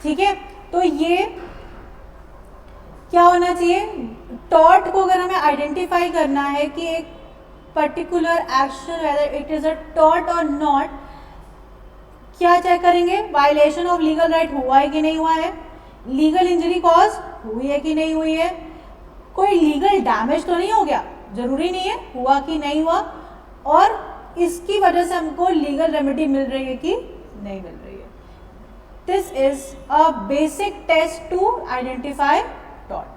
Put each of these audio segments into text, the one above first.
ठीक है, तो ये क्या होना चाहिए, टॉर्ट को अगर हमें आइडेंटिफाई करना है कि एक particular action whether it is a tort और नॉट, क्या चेक करेंगे, वायलेशन ऑफ लीगल राइट हुआ है कि नहीं हुआ है, लीगल इंजरी कॉज हुई है कि नहीं हुई है, कोई लीगल डैमेज तो नहीं हो गया, जरूरी नहीं है हुआ कि नहीं हुआ, और इसकी वजह से हमको लीगल रेमेडी मिल रही है कि नहीं मिल रही है। This is a basic test to identify tort.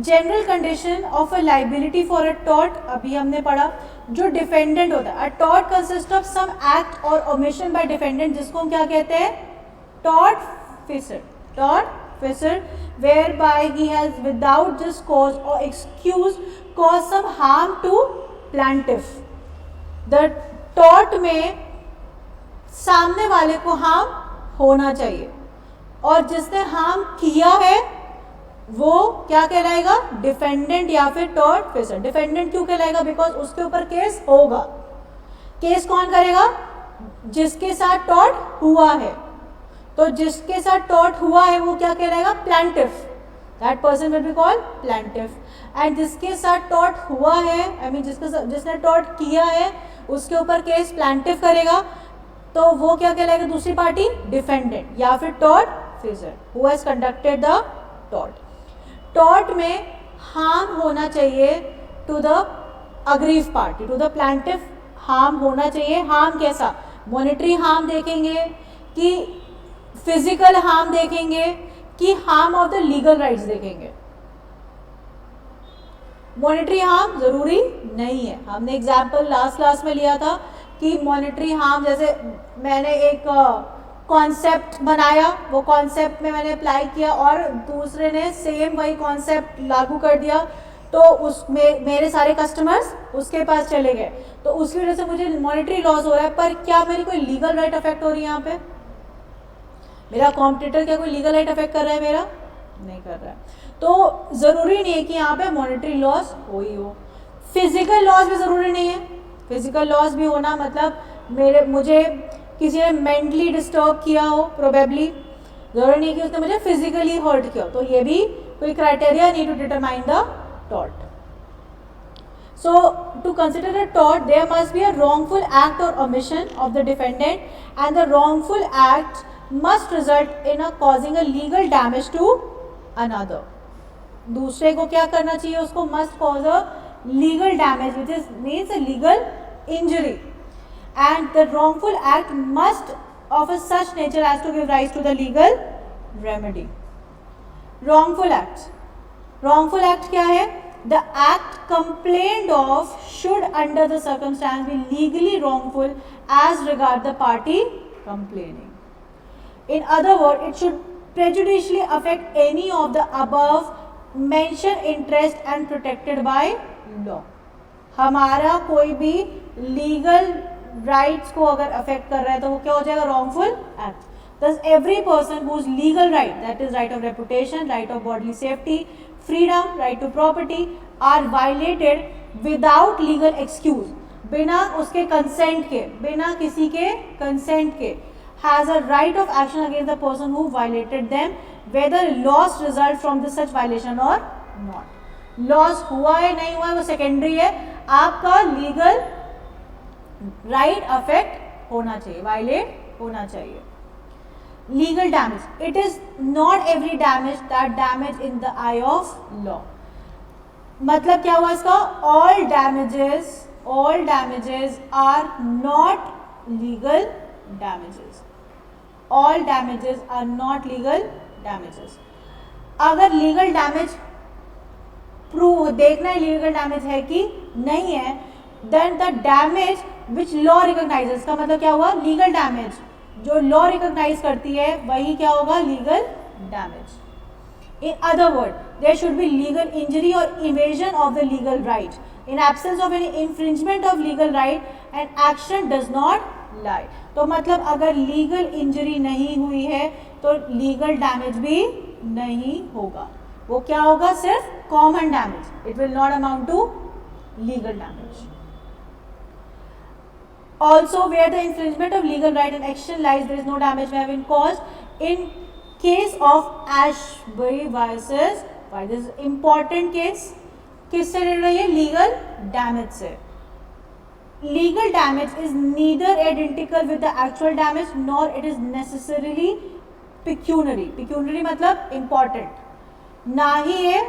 General condition of a liability for a tort अभी हमने पढ़ा, जो डिफेंडेंट होता है, a tort consist of some act or omission by defendant, जिसको हम क्या कहते हैं, tort feasor, tort feasor, whereby he has without just cause or excuse caused some harm to plaintiff। the tort में सामने वाले को हार्म होना चाहिए, और जिसने हार्म किया है वो क्या कहलाएगा, डिफेंडेंट या फिर टॉर्ट फिसर। डिफेंडेंट क्यों कहलाएगा, बिकॉज उसके ऊपर केस होगा। केस कौन करेगा, जिसके साथ टॉर्ट हुआ है, तो जिसके साथ टॉर्ट हुआ है वो क्या कहलाएगा, plaintiff, that person will be called plaintiff. And जिसके साथ टॉर्ट हुआ है, आई मीन जिसने टॉर्ट किया है उसके ऊपर केस प्लांटिफ करेगा, तो वो क्या कहलाएगा, दूसरी पार्टी डिफेंडेंट या फिर tort feasor who has conducted the tort. Tort में हार्म होना चाहिए to the aggrieved party, to the plaintiff harm होना चाहिए। हार्म कैसा, मॉनेटरी हार्म देखेंगे कि फिजिकल हार्म देखेंगे कि harm of the legal rights देखेंगे। मॉनेटरी हार्म जरूरी नहीं है, हमने एग्जाम्पल लास्ट क्लास में लिया था कि मॉनेटरी हार्म, जैसे मैंने एक कॉन्सेप्ट बनाया, वो कॉन्सेप्ट में मैंने अप्लाई किया और दूसरे ने सेम वही कॉन्सेप्ट लागू कर दिया, तो उसमें मेरे सारे कस्टमर्स उसके पास चले गए, तो उसकी वजह से मुझे मॉनेटरी लॉस हो रहा है, पर क्या मेरी कोई लीगल राइट अफेक्ट हो रही है, यहाँ पे मेरा कॉम्पिटिटर क्या कोई लीगल राइट अफेक्ट कर रहा है, मेरा नहीं कर रहा है, तो जरूरी नहीं है कि यहाँ पे मॉनेटरी लॉस हो ही हो। फिजिकल लॉस भी जरूरी नहीं है, फिजिकल लॉस भी होना मतलब मुझे किसी ने मेंटली डिस्टर्ब किया हो, प्रोबेबली, जरूरी नहीं कि उसने मुझे फिजिकली हर्ट किया हो, तो ये भी कोई क्राइटेरिया नहीं to determine the tort. So to consider a tort, there must be a wrongful act or omission of the defendant, and the wrongful act must result in a causing a legal damage to another। दूसरे को क्या करना चाहिए, उसको must cause a legal damage, which is means a legal injury, and the wrongful act must of a such nature as to give rise to the legal remedy। wrongful act क्या है, the act complained of should under the circumstance be legally wrongful as regard the party complaining। in other words, it should prejudicially affect any of the above mentioned interest and protected by law। हमारा कोई भी legal rights को अगर affect कर रहा है तो वो क्या हो जाएगा, wrongful act। Thus every person whose legal right, that is right of reputation, right of bodily safety, freedom, right to property are violated without legal excuse, बिना उसके कंसेंट के, बिना किसी के कंसेंट के, has a right of action against the person who violated them, whether loss result from the such violation or not। Loss हुआ है नहीं हुआ है वो सेकेंडरी है, आपका लीगल राइट अफेक्ट होना चाहिए, वायलेट होना चाहिए। Legal damage, it is not every damage that damage in the eye of law. मतलब क्या हुआ इसका, all damages are not legal damages, all damages are not legal damages. अगर लीगल डैमेज प्रूव देखना है, लीगल डैमेज है कि नहीं है, then the damage which law recognises, का मतलब क्या हुआ, लीगल डैमेज जो लॉ रिकॉग्नाइज करती है वही क्या होगा, legal damage. In other word, there should be legal injury और invasion of the legal right. In absence of any infringement of legal right and action does not lie. तो मतलब अगर लीगल इंजरी नहीं हुई है तो लीगल डैमेज भी नहीं होगा, वो क्या होगा, सिर्फ common damage, it will not amount to legal damage. Also, where the infringement of legal right and action lies, there is no damage may have been caused In case of Ashbury versus White, this is important case. किससे related है ये? Legal damage से. Legal damage is neither identical with the actual damage nor it is necessarily pecuniary. Pecuniary मतलब important. ना ही ये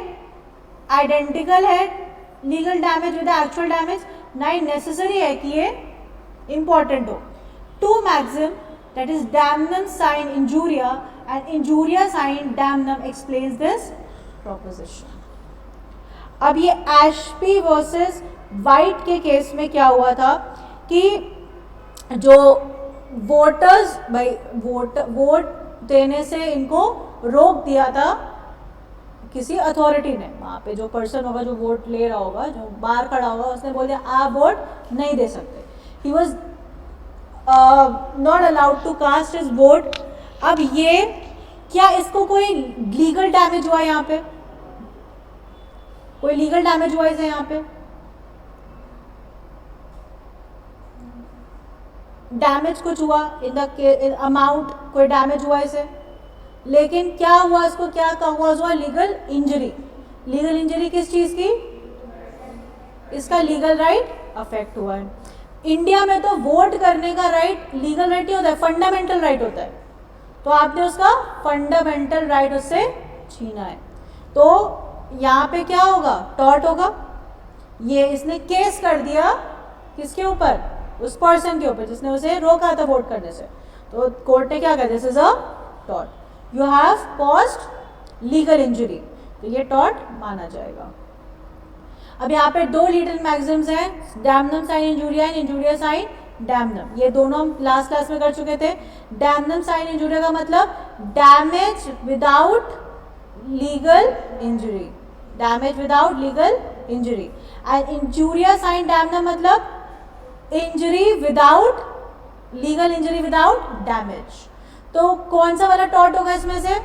identical है legal damage with the actual damage, ना ही necessary है कि ये important हो. Two maxim, that is damnum sine injuria and injuria sine damnum, explains this proposition. अब ये एशबी वर्सेस वाइट के केस में क्या हुआ था कि जो वोटर्स भाई वोट देने से इनको रोक दिया था किसी अथॉरिटी ने. वहाँ पे जो पर्सन होगा जो वोट ले रहा होगा, जो बाहर खड़ा होगा, उसने बोल दिया आप वोट नहीं दे सकते. He was not allowed to cast his vote. अब ये क्या इसको कोई लीगल डैमेज हुआ? यहाँ पे कोई लीगल डैमेज हुआ इसे? यहाँ पे डैमेज कुछ हुआ इन द अमाउंट, कोई डैमेज हुआ इसे, लेकिन क्या हुआ इसको? क्या हुआ? Legal injury. लीगल इंजरी किस चीज की? इसका लीगल राइट अफेक्ट हुआ है. इंडिया में तो वोट करने का राइट लीगल राइट नहीं होता है, फंडामेंटल राइट होता है. तो आपने उसका फंडामेंटल राइट उससे छीना है. तो यहाँ पे क्या होगा? टॉर्ट होगा. ये इसने केस कर दिया किसके ऊपर? उस पर्सन के ऊपर जिसने उसे रोका था वोट करने से. तो कोर्ट ने क्या कहा? This is a tort, you have caused legal injury. तो ये टॉर्ट माना जाएगा. अब यहाँ पे दो लीगल मैक्सिम्स हैं, damnum sine injuria and injuria sign damnum. ये दोनों हम लास्ट क्लास में कर चुके थे. डैमनम साइन इंजूरिया का मतलब damage without legal injury. Damage without legal injury. And injuria sign डैमनम मतलब injury without legal injury without damage. तो कौन सा वाला टॉर्ट होगा इसमें से?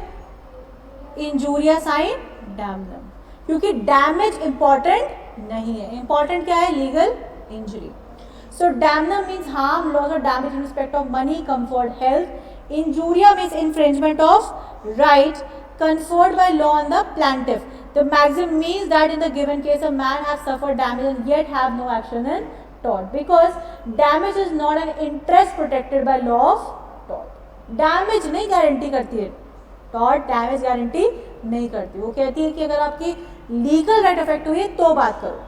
इंजूरिया साइन डैमनम, क्योंकि डैमेज इंपॉर्टेंट नहीं है. इंपॉर्टेंट क्या है? Legal injury. सो डैमनम मीन्स हार्म, लॉस और damage in respect of money, comfort, health. इंजूरिया means infringement of rights conferred by law on the plaintiff. The maxim means that in the given case a man has suffered damage and yet have no action in tort, because damage is not an interest protected by law of tort. Damage नहीं guarantee करती है tort, damage guarantee नहीं करती. वो कहती है कि अगर आपकी लीगल राइट अफेक्ट हुई है तो बात करो,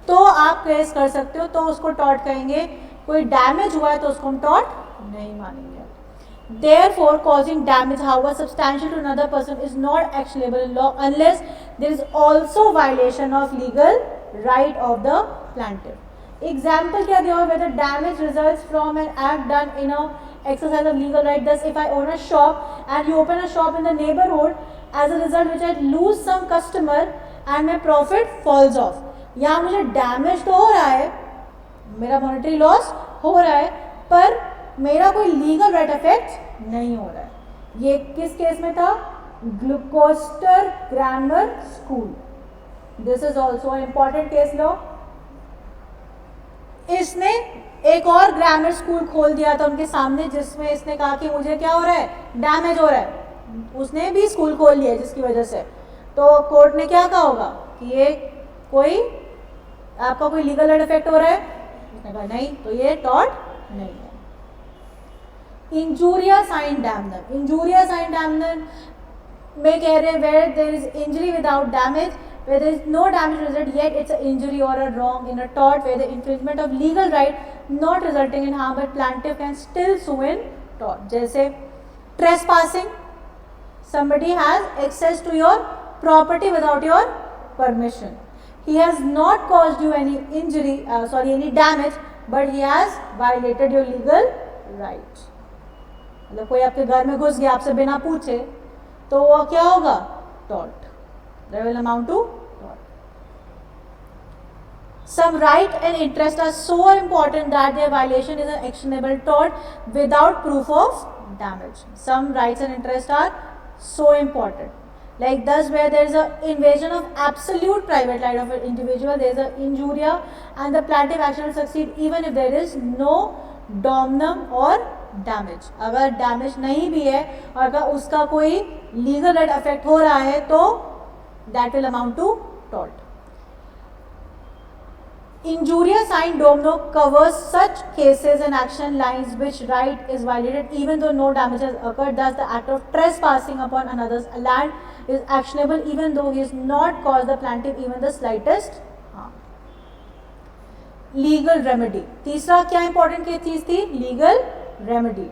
तो आप केस कर सकते हो, तो उसको tort कहेंगे. कोई डैमेज हुआ है तो उसको हम tort नहीं मानेंगे. Therefore, causing damage, however substantial to another person, is not actionable in law unless there is also violation of legal right of the plaintiff. Example क्या दिया हुआ? Whether damage results from an act done in a exercise of legal right. Thus, if I own a shop and you open a shop in the neighborhood, as a result which I lose some customer and my profit falls off. यहाँ मुझे damage तो हो रहा है, मेरा monetary loss हो रहा है, पर मेरा कोई लीगल राइट अफेक्ट नहीं हो रहा है. ये किस केस में था? Gloucester grammar school. This is also important case law. इसने एक और ग्रामर स्कूल खोल दिया था उनके सामने, जिसमें इसने कहा कि मुझे क्या हो रहा है? डैमेज हो रहा है. उसने भी स्कूल खोल लिया जिसकी वजह से. तो कोर्ट ने क्या कहा होगा कि ये कोई आपका कोई लीगल राइट अफेक्ट हो रहा है? उसने कहा नहीं, तो ये टॉर्ट नहीं है. Injuria sign damnum. Injuria sign damnum में कह रहे हैं where there is injury without damage, where there is no damage result yet it's an injury or a wrong in a tort, where the infringement of legal right not resulting in harm but plaintiff can still sue in tort. जैसे trespassing, somebody has access to your property without your permission. He has not caused you any injury, any damage, but he has violated your legal right. मतलब कोई आपके घर में घुस गया आपसे बिना पूछे, तो वो क्या होगा? tort. That will amount to tort. Some right and interest are so important that their violation is an actionable tort without proof of damage. Some rights and interests are so important. Like thus, where there is an invasion of absolute private right of an individual, there is an injuria, and the plaintiff action will succeed even if there is no domnum or damage. अगर damage नहीं भी है और अगर उसका कोई legal right affect हो रहा है तो that will amount to tort. Injurious in domino covers such cases and action lines which right is violated even though no damage has occurred. Thus, the act of trespassing upon another's land is actionable even though he has not caused the plaintiff even the slightest harm. Legal remedy. तीसरा क्या important चीज थी? Legal remedy.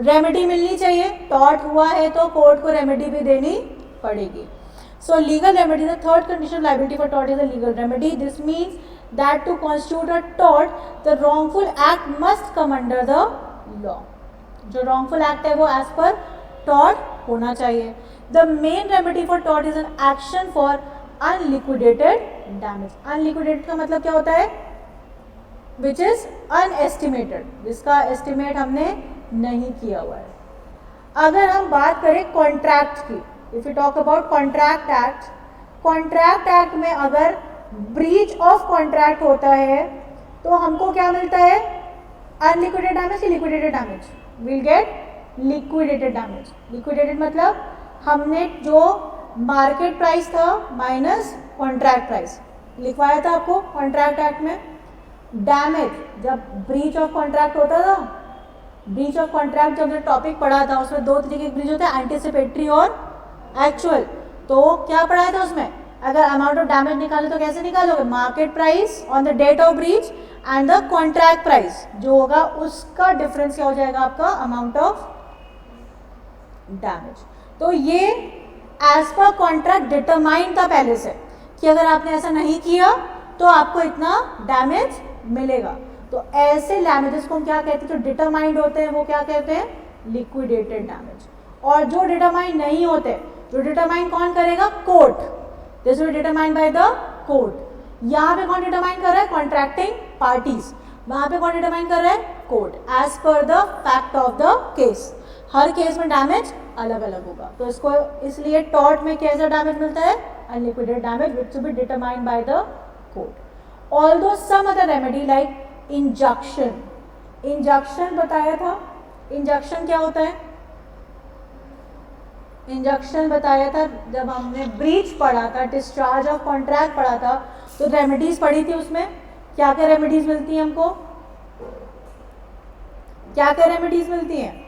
Remedy मिलनी चाहिए, tort हुआ है तो court को रेमेडी भी देनी पड़ेगी। So legal remedy, the third condition of liability for tort is a legal remedy. This means that to constitute a tort, the wrongful act must come under the law. जो wrongful act है वो as per tort होना चाहिए। The main remedy for tort is an action for unliquidated damage. Unliquidated का मतलब क्या होता है? Which is unestimated, जिसका estimate हमने नहीं किया हुआ है। अगर हम बात करें कॉन्ट्रैक्ट की, if you talk about contract act, contract act में अगर ब्रीच ऑफ कॉन्ट्रैक्ट होता है तो हमको क्या मिलता है? अनलिक्विडेटेड डैमेज या liquidated damage? Will get liquidated damage. Liquidated मतलब हमने जो मार्केट प्राइस था माइनस कॉन्ट्रैक्ट प्राइस लिखवाया था आपको कॉन्ट्रैक्ट एक्ट में। डैमेज जब ब्रीच ऑफ कॉन्ट्रैक्ट होता था, ब्रीच ऑफ कॉन्ट्रैक्ट जब टॉपिक पढ़ा था उसमें दो तरीके के ब्रीच होते हैं, एंटिसिपेटरी और एक्चुअल। तो क्या पढ़ाया था उसमें? अगर अमाउंट ऑफ डैमेज निकाले तो कैसे निकालोगे? Market price on the date of breach and the contract price जो होगा उसका डिफरेंस क्या हो जाएगा? आपका अमाउंट ऑफ डैमेज। तो ये एज पर कॉन्ट्रैक्ट डिटरमाइंड था पहले से कि अगर आपने ऐसा नहीं किया तो आपको इतना डैमेज मिलेगा। तो ऐसे डैमेजेस को हम क्या कहते हैं? जो डिटरमाइंड होते हैं वो क्या कहते हैं? Liquidated damage. और जो डिटरमाइंड नहीं होते, जो डिटरमाइन कौन करेगा? कोर्ट। This will determine by the court. यहाँ पे कौन डिटरमाइन कर रहा है? Contracting parties. वहाँ पे कौन डिटरमाइन कर रहा है? Court, as per the fact of the case. हर केस में डैमेज अलग अलग होगा। तो इसको इसलिए टॉर्ट में कैसा डैमेज मिलता है? Unliquidated damage which will be determined by the court. Although some other remedy like injunction, injunction बताया था। इंजक्शन क्या होता है? इंजक्शन बताया था जब हमने ब्रीच पढ़ा था, डिस्चार्ज ऑफ कॉन्ट्रैक्ट पढ़ा था, तो रेमेडीज पढ़ी थी। उसमें क्या क्या रेमेडीज मिलती हैं हमको? क्या क्या रेमेडीज मिलती हैं?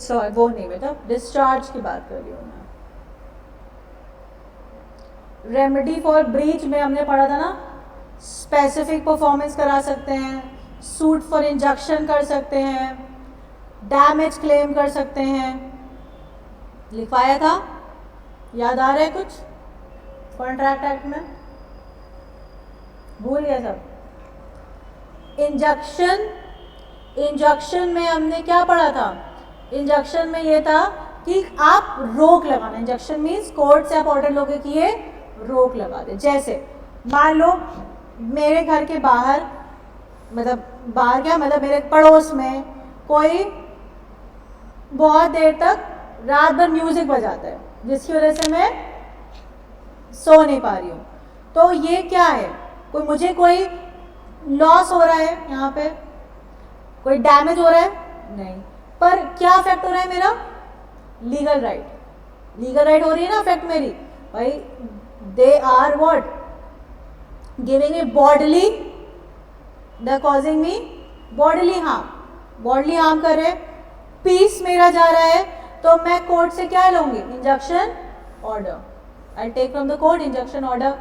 सॉरी वो नहीं बेटा, डिस्चार्ज की बात कर रही हूँ मैं। रेमेडी फॉर ब्रीच में हमने पढ़ा था ना, स्पेसिफिक परफॉर्मेंस करा सकते हैं, सूट फॉर इंजक्शन कर सकते हैं, डैमेज क्लेम कर सकते हैं, लिखवाया था। याद आ रहा है कुछ कॉन्ट्रैक्ट एक्ट में? भूल गया सब? इंजक्शन, इंजक्शन में हमने क्या पढ़ा था? इंजक्शन में ये था कि आप रोक लगाना। इंजक्शन मीन्स कोर्ट से आप ऑर्डर लोगे कि ये रोक लगा दे। जैसे मान लो मेरे घर के बाहर, मतलब बाहर क्या मतलब मेरे पड़ोस में कोई बहुत देर तक रात भर म्यूजिक बजाता है जिसकी वजह से मैं सो नहीं पा रही हूँ। तो ये क्या है? कोई मुझे कोई लॉस हो रहा है, यहाँ पे कोई डैमेज हो रहा है? नहीं। पर क्या अफेक्ट हो रहा है मेरा? Legal right. लीगल राइट हो रही है ना अफेक्ट मेरी भाई। They are what? Giving me bodily, they causing me bodily harm. Bodily harm कर रहे, पीस मेरा जा रहा है, तो मैं कोर्ट से क्या लूंगी? Injunction order. I take from the court injunction order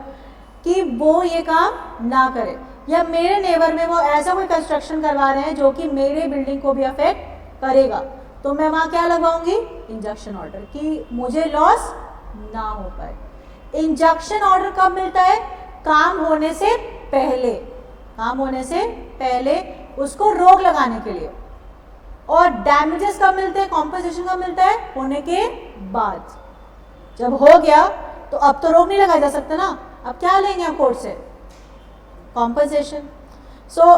कि वो ये काम ना करे। या मेरे नेबर में वो ऐसा कोई कंस्ट्रक्शन करवा रहे हैं जो कि मेरे बिल्डिंग को भी अफेक्ट करेगा, तो मैं वहाँ क्या लगाऊंगी? इंजक्शन ऑर्डर कि मुझे लॉस ना हो पाए। इंजक्शन ऑर्डर कब मिलता है? काम होने से पहले, काम होने से पहले उसको रोक लगाने के लिए। और डैमेजेस कब मिलते हैं? कॉम्पनसेशन कब मिलता है? होने के बाद। जब हो गया तो अब तो रोक नहीं लगाया जा सकता ना, अब क्या लेंगे हम कोर्ट से? कॉम्पनसेशन। सो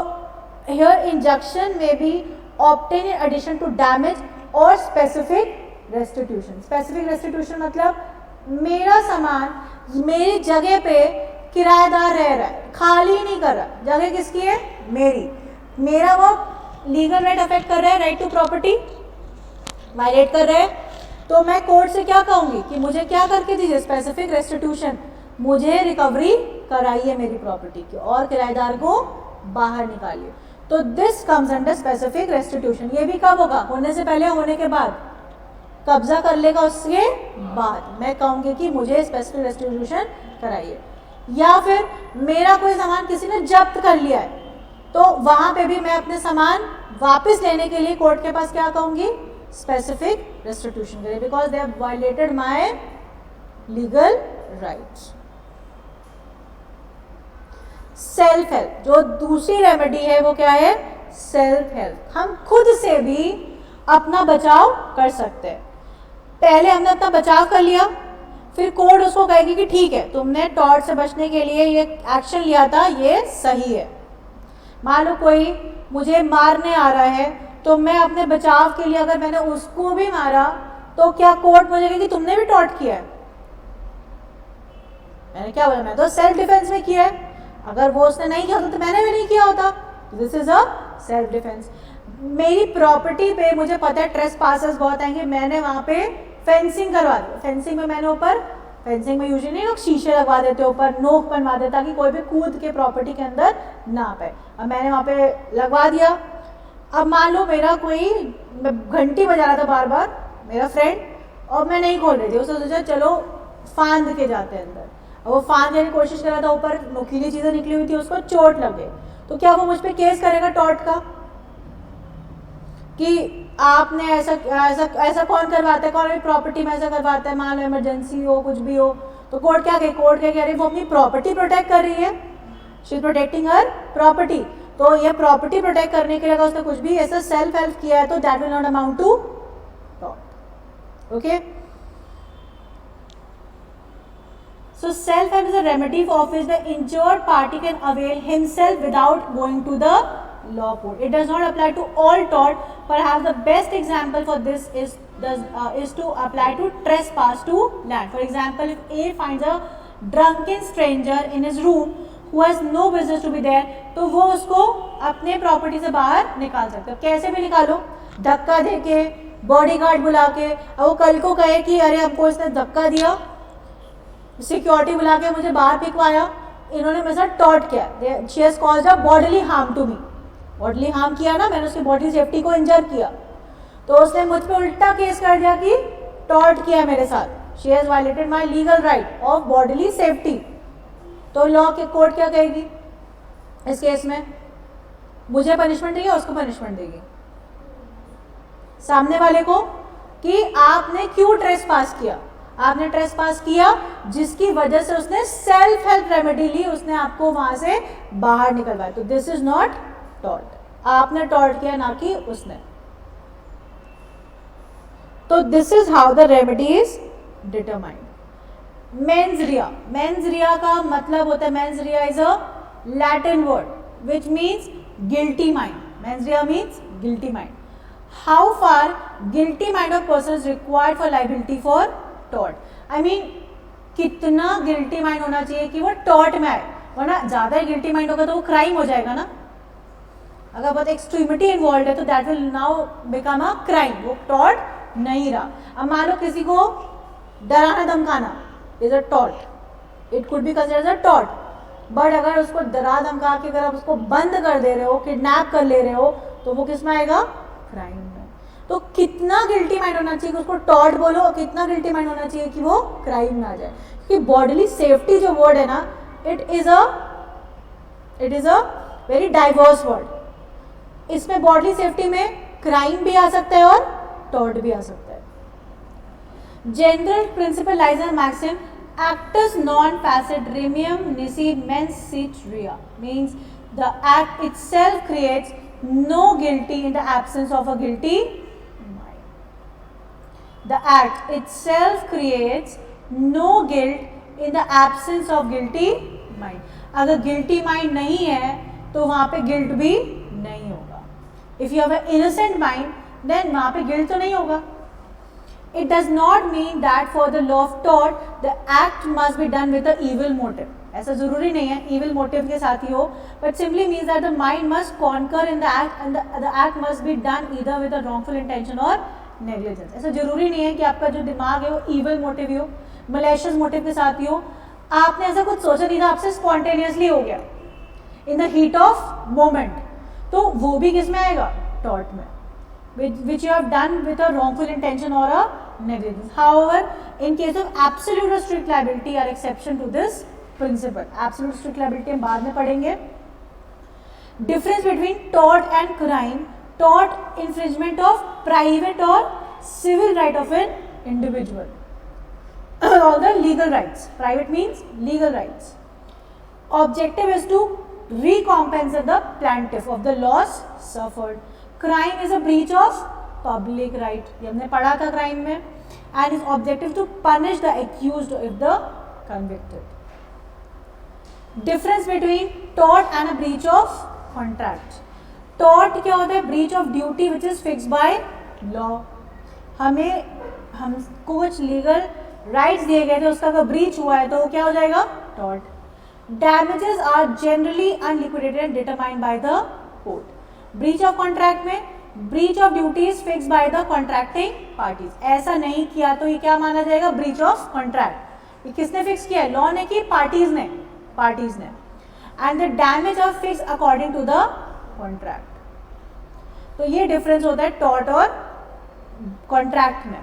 हियर इंजक्शन में भी obtain in addition to damage or specific restitution. Specific restitution मतलब मेरा सामान मेरी जगह पे किराएदार रह रहा है, खाली नहीं कर रहा, जगह किसकी है? मेरी। मेरा वो लीगल राइट अफेक्ट कर रहा है, राइट टू प्रॉपर्टी वायलेट कर रहे हैं, तो मैं कोर्ट से क्या कहूँगी कि मुझे क्या करके दीजिए? स्पेसिफिक रेस्टिट्यूशन, मुझे रिकवरी कराइए मेरी प्रॉपर्टी की और किराएदार को बाहर निकालिए। तो this comes under specific restitution. ये भी कब होगा? होने से पहले, होने के बाद? कब्जा कर लेगा उसके बाद मैं कहूँगी कि मुझे स्पेसिफिक रेस्टिट्यूशन कराइए। या फिर मेरा कोई सामान किसी ने जब्त कर लिया है, तो वहाँ पे भी मैं अपने सामान वापस लेने के लिए कोर्ट के पास क्या कहूँगी? स्पेसिफिक रेस्टिट्यूशन करिए, because they have violated my legal rights. Self help, जो दूसरी रेमेडी है वो क्या है? Self help. हम खुद से भी अपना बचाव कर सकते हैं। पहले हमने अपना बचाव कर लिया, फिर कोर्ट उसको कहेगी कि ठीक है, तुमने टॉर्ट से बचने के लिए ये एक्शन लिया था, ये सही है। मान लो कोई मुझे मारने आ रहा है, तो मैं अपने बचाव के लिए अगर मैंने उसको भी मारा, तो क्या कोर्ट मुझे कहेगी तुमने भी टॉर्ट किया है? मैंने क्या बोला? मैं तो सेल्फ डिफेंस में किया है। अगर वो उसने नहीं किया होता तो मैंने भी नहीं किया होता। This is a self defence. मेरी प्रॉपर्टी पे मुझे पता है ट्रेस पासर्स बहुत आएंगे, मैंने वहाँ पे फेंसिंग करवा दी। फेंसिंग में मैंने ऊपर, फेंसिंग में यूजुअली लोग शीशे लगवा देते ऊपर, नोक बनवा देते ताकि कोई भी कूद के प्रॉपर्टी के अंदर ना आ पाए। अब मैंने वहाँ पे लगवा दिया। अब मान लो मेरा कोई घंटी बजा रहा था बार बार, मेरा फ्रेंड, और मैं नहीं खोल रही थी। उसने सोचा चलो फांद के जाते हैं अंदर। अब वो फांद जाने की कोशिश कर रहा था, ऊपर नुकीली चीज़ें निकली हुई थी, उसको चोट लग गई। तो क्या वो मुझ पर केस करेगा टॉर्ट का कि आपने ऐसा ऐसा ऐसा कौन करवाता है? कौन भी प्रॉपर्टी में ऐसा करवाता है? मान लो इमरजेंसी हो, कुछ भी हो, तो कोर्ट क्या कहे? कोर्ट क्या कह रही है? वो अपनी प्रॉपर्टी प्रोटेक्ट कर रही है, she is protecting her property. तो ये प्रॉपर्टी प्रोटेक्ट करने के लिए अगर उसने कुछ भी ऐसा सेल्फ हेल्प किया है तो that will not amount to tort. Okay, so self help is a remedy of which the injured party can avail himself without going to the law court. It does not apply to all tort. Perhaps the best example for this is to apply to trespass to land. For example, if A finds a drunken stranger in his room who has no business to be there, तो वो उसको अपने property से बाहर निकाल सकते हो। कैसे भी निकालो? धक्का दे के, बॉडीगार्ड बुला के। अब वो कल को कहे कि अरे हमको इसने धक्का दिया, सिक्योरिटी बुला के मुझे बाहर फेंकवाया, इन्होंने मेरे साथ टॉर्ट किया, she has caused a bodily harm to me. Bodily harm किया ना, मैंने उसकी बॉडी सेफ्टी को इंजर किया, तो उसने मुझ पे उल्टा केस कर दिया कि टॉर्ट किया मेरे साथ। She has violated my legal right of bodily safety. तो लॉ के कोर्ट क्या कहेगी इस केस में? मुझे पनिशमेंट देगी, उसको पनिशमेंट देगी, सामने वाले को, कि आपने क्यों ट्रेस पास किया? आपने ट्रेस पास किया जिसकी वजह से उसने सेल्फ हेल्प रेमेडी ली, उसने आपको वहां से बाहर निकलवाया। तो दिस इज नॉट टॉर्ट, आपने टॉर्ट किया ना कि उसने। तो this is how the remedy is determined. Mains Riya, mains रिया का मतलब होता है, mains Riya is a Latin word which means guilty mind. Mains Riya means guilty mind. How far guilty mind of person is required for liability for tort. I mean कितना guilty mind होना चाहिए कि वो tort में आए, वरना ज़्यादा guilty mind होगा तो वो क्राइम हो जाएगा ना। अगर बहुत एक्सट्रीमिटी इन्वॉल्व है तो that will now become a crime, वो टॉर्ट नहीं रहा। अब मान लो किसी को डराना धमकाना is a tort, it could be considered a tort, but अगर उसको डरा धमका के अगर आप उसको बंद कर दे रहे हो, किडनैप कर ले रहे हो, तो वो किस में आएगा? क्राइम में। तो कितना गिल्टी माइंड होना चाहिए कि उसको टॉर्ट बोलो, और कितना गिल्टी माइंड होना चाहिए कि वो क्राइम में आ जाए? क्योंकि बॉडीली सेफ्टी जो वर्ड है ना, it is a very diverse word. इसमें बॉडीली सेफ्टी में क्राइम भी आ सकता है और टॉर्ट भी आ सकता है। General principle lies in maxim actus non facit remium nisi mens sit rea, means the act itself creates no guilty in the absence of a guilty mind. The act itself creates no guilt in the absence of guilty mind. अगर guilty mind नहीं है तो वहाँ पे guilt भी नहीं होगा। If you have an innocent mind then वहाँ पे guilt तो नहीं होगा। It does not mean that for the law of tort the act must be done with an evil motive. ऐसा जरूरी नहीं है evil motive के साथ ही हो, but simply means that the mind must concur in the act and the act must be done either with a wrongful intention or negligence. ऐसा जरूरी नहीं है कि आपका जो दिमाग है वो evil motive ही हो, malicious motive के साथ ही हो. आपने ऐसा कुछ सोचा नहीं था, आपसे spontaneously हो गया in the heat of moment, तो वो भी किस में आएगा? tort में, which you have done with a wrongful intention or a negligence. However, in case of absolute or strict liability are exception to this principle. Absolute strict liability हम बाद में पढ़ेंगे. Difference between tort and crime. Tort, infringement of private or civil right of an individual. All the legal rights. Private means legal rights. Objective is to recompensate the plaintiff of the loss suffered. Crime is a breach of public right. ये हमने पढ़ा था crime में. And is objective to punish the accused if the convicted. Difference between tort and a breach of contract. Tort क्या होता है? Breach of duty which is fixed by law. हमको कुछ legal rights दिए गए थे, उसका अगर breach हुआ है तो वो क्या हो जाएगा? Tort. Damages are generally unliquidated and determined by the court. Breach of contract में breach of duties fix by the contracting parties. ऐसा नहीं किया तो ये क्या माना जाएगा? Breach of contract. ये किसने फिक्स किया है? लॉ ने की? पार्टीज ने? पार्टीज ने. And the damage of fix according to the contract. तो ये डिफरेंस होता है टॉर्ट और कॉन्ट्रैक्ट में.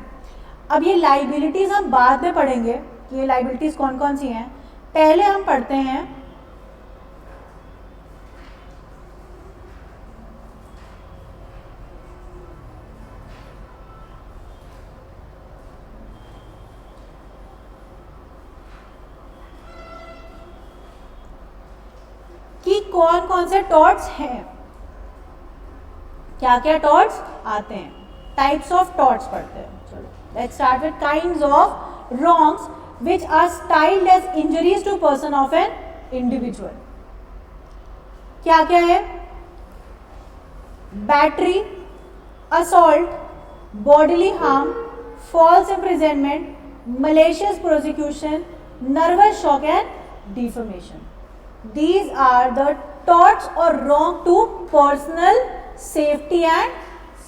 अब ये लाइबिलिटीज हम बाद में पढ़ेंगे कि ये लाइबिलिटीज कौन कौन सी हैं. पहले हम पढ़ते हैं कि कौन कौन से टॉर्ट्स हैं, क्या क्या टॉर्ट्स आते हैं. टाइप्स ऑफ टॉर्ट्स पढ़ते हैं. चलो let's start with kinds of wrongs which are styled as injuries to person of an individual. क्या क्या है? Battery, assault, bodily harm, false imprisonment, malicious prosecution, nervous shock and defamation. These are the torts or wrong to personal safety and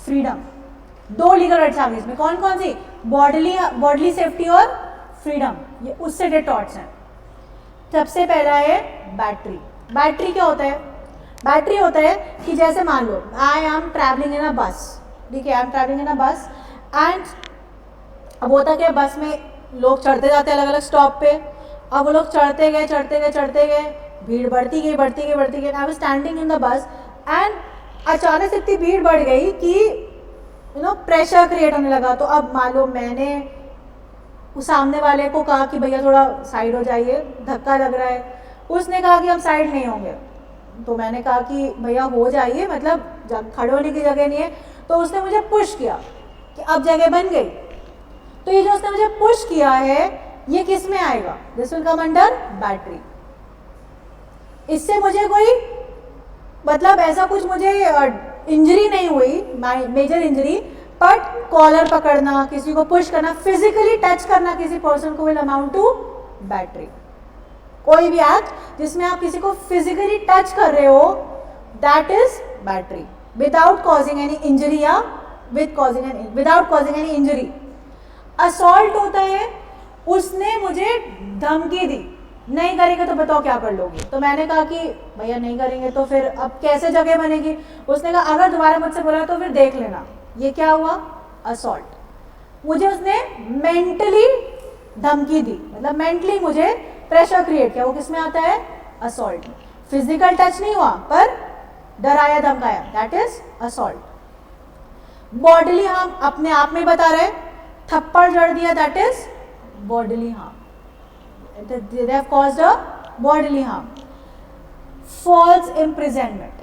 freedom. दो legal rights आ गई इसमें. कौन कौन सी? Bodily safety और freedom. ये उससे रिलेटेड टॉर्ट्स हैं. सबसे पहला है बैटरी. बैटरी क्या होता है? बैटरी होता है कि जैसे मान लो आई एम ट्रैवलिंग इन अ बस. ठीक है, आई एम ट्रैवलिंग इन अ बस एंड अब होता क्या, बस में लोग चढ़ते जाते हैं अलग अलग स्टॉप पे. अब वो लोग चढ़ते गए, भीड़ बढ़ती गई. I was standing in the bus and अचानक से इतनी भीड़ बढ़ गई कि प्रेशर क्रिएट होने लगा. तो अब मान लो मैंने उस सामने वाले को कहा कि भैया थोड़ा साइड हो जाइए, धक्का लग रहा है. उसने कहा कि हम साइड नहीं होंगे. तो मैंने कहा कि भैया हो जाइए, मतलब खड़े होने की जगह नहीं है. तो उसने मुझे पुश किया कि अब जगह बन गई. तो ये जो उसने मुझे पुश किया है ये किस में आएगा? This will come under battery. इससे मुझे कोई मतलब ऐसा कुछ मुझे इंजरी नहीं हुई, मेजर इंजरी, बट कॉलर पकड़ना, किसी को पुश करना, फिजिकली टच करना किसी पर्सन को विल अमाउंट टू बैटरी. कोई भी एक्ट जिसमें आप किसी को फिजिकली टच कर रहे हो that is battery without causing any injury या without causing any injury. Assault होता है उसने मुझे धमकी दी, नहीं करेंगे तो बताओ क्या कर लोगे. तो मैंने कहा कि भैया नहीं करेंगे तो फिर अब कैसे जगह बनेगी. उसने कहा अगर दोबारा मुझसे बोला तो फिर देख लेना. ये क्या हुआ? असॉल्ट. मुझे उसने मेंटली धमकी दी, मतलब मेंटली मुझे प्रेशर क्रिएट किया. वो किस में आता है? असॉल्ट. फिजिकल टच नहीं हुआ पर डराया धमकाया, that is assault. Bodily harm अपने आप में बता रहे, थप्पड़ जड़ दिया, that is bodily harm. They have caused a bodily harm. False imprisonment.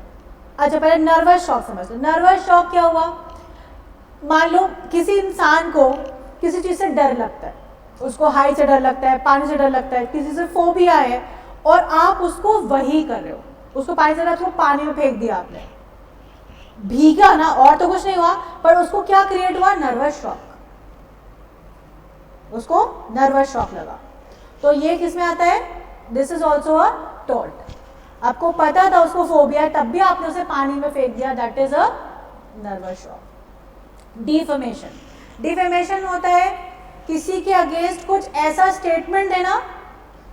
अच्छा पहले नर्वस शॉक समझ लो. नर्वस शॉक क्या हुआ? मान लो किसी इंसान को किसी चीज से डर लगता है, उसको हाइट से डर लगता है, पानी से डर लगता है, किसी से फोबिया है और आप उसको वही कर रहे हो. उसको पानी से डर, उसको पानी में फेंक दिया आपने, भीगा ना, और तो कुछ नहीं हुआ पर उसको क्या क्रिएट हुआ? Nervous shock. उसको नर्वस शॉक लगा, तो ये किस में आता है, this is also a tort. आपको पता था उसको फोबिया है, तब भी आपने उसे पानी में फेंक दिया, that is a nervous shock. Defamation, defamation होता है किसी के अगेंस्ट कुछ ऐसा स्टेटमेंट देना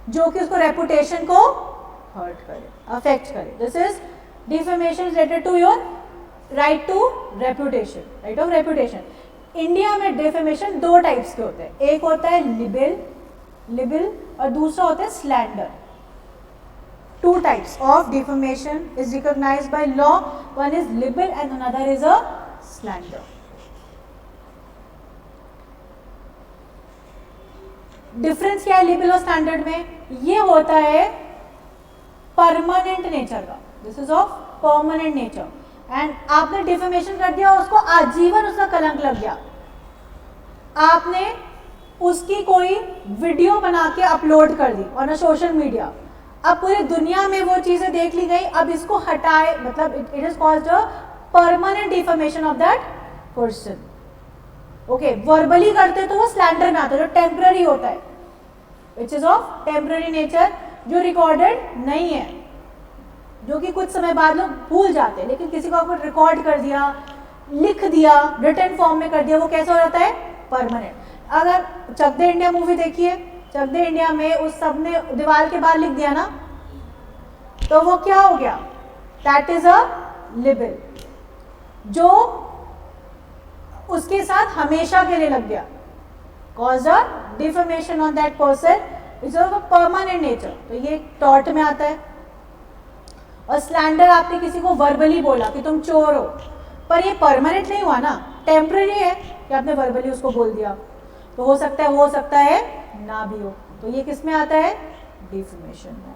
जो कि उसको रेपुटेशन को हर्ट करे, अफेक्ट करे। This is defamation related to your right to reputation, right of reputation. India में डिफेमेशन दो टाइप्स के होते हैं, एक होता है लिबिल, लिबिल, और दूसरा होता है slander. Two types of defamation is recognized by law. One is libel and another is a slander. Difference क्या है लिबिल और स्टैंडर्ड में? ये होता है परमानेंट नेचर का, this is of permanent nature, and आपने डिफेमेशन कर दिया, उसको आजीवन उसका कलंक लग गया। आपने उसकी कोई वीडियो बना के अपलोड कर दी ऑन सोशल मीडिया, अब पूरी दुनिया में वो चीजें देख ली गई, अब इसको हटाए, मतलब it is called a permanent defamation of that person. Okay, verbally करते तो वो स्लैंडर में आता है, जो टेम्पररी होता है, which is of temporary nature, जो रिकॉर्डेड नहीं है, जो कि कुछ समय बाद लोग भूल जाते हैं, लेकिन किसी को आपको रिकॉर्ड कर दिया, लिख दिया, रिटन फॉर्म में कर दिया, वो कैसा हो जाता है, परमानेंट। अगर चक दे इंडिया मूवी देखिए, चक दे इंडिया में उस सब ने दीवार के बाहर लिख दिया ना, तो वो क्या हो गया, दैट इज अ लिबिल, जो उसके साथ हमेशा के लिए लग गया, cause a defamation on that person, is of a permanent nature, तो ये टॉर्ट में आता है। और स्लैंडर, आपने किसी को वर्बली बोला कि तुम चोर हो, पर ये परमानेंट नहीं हुआ ना, टेम्पररी है कि आपने वर्बली उसको बोल दिया, तो हो सकता है ना भी हो, तो ये किस में आता है, डिफेमेशन में।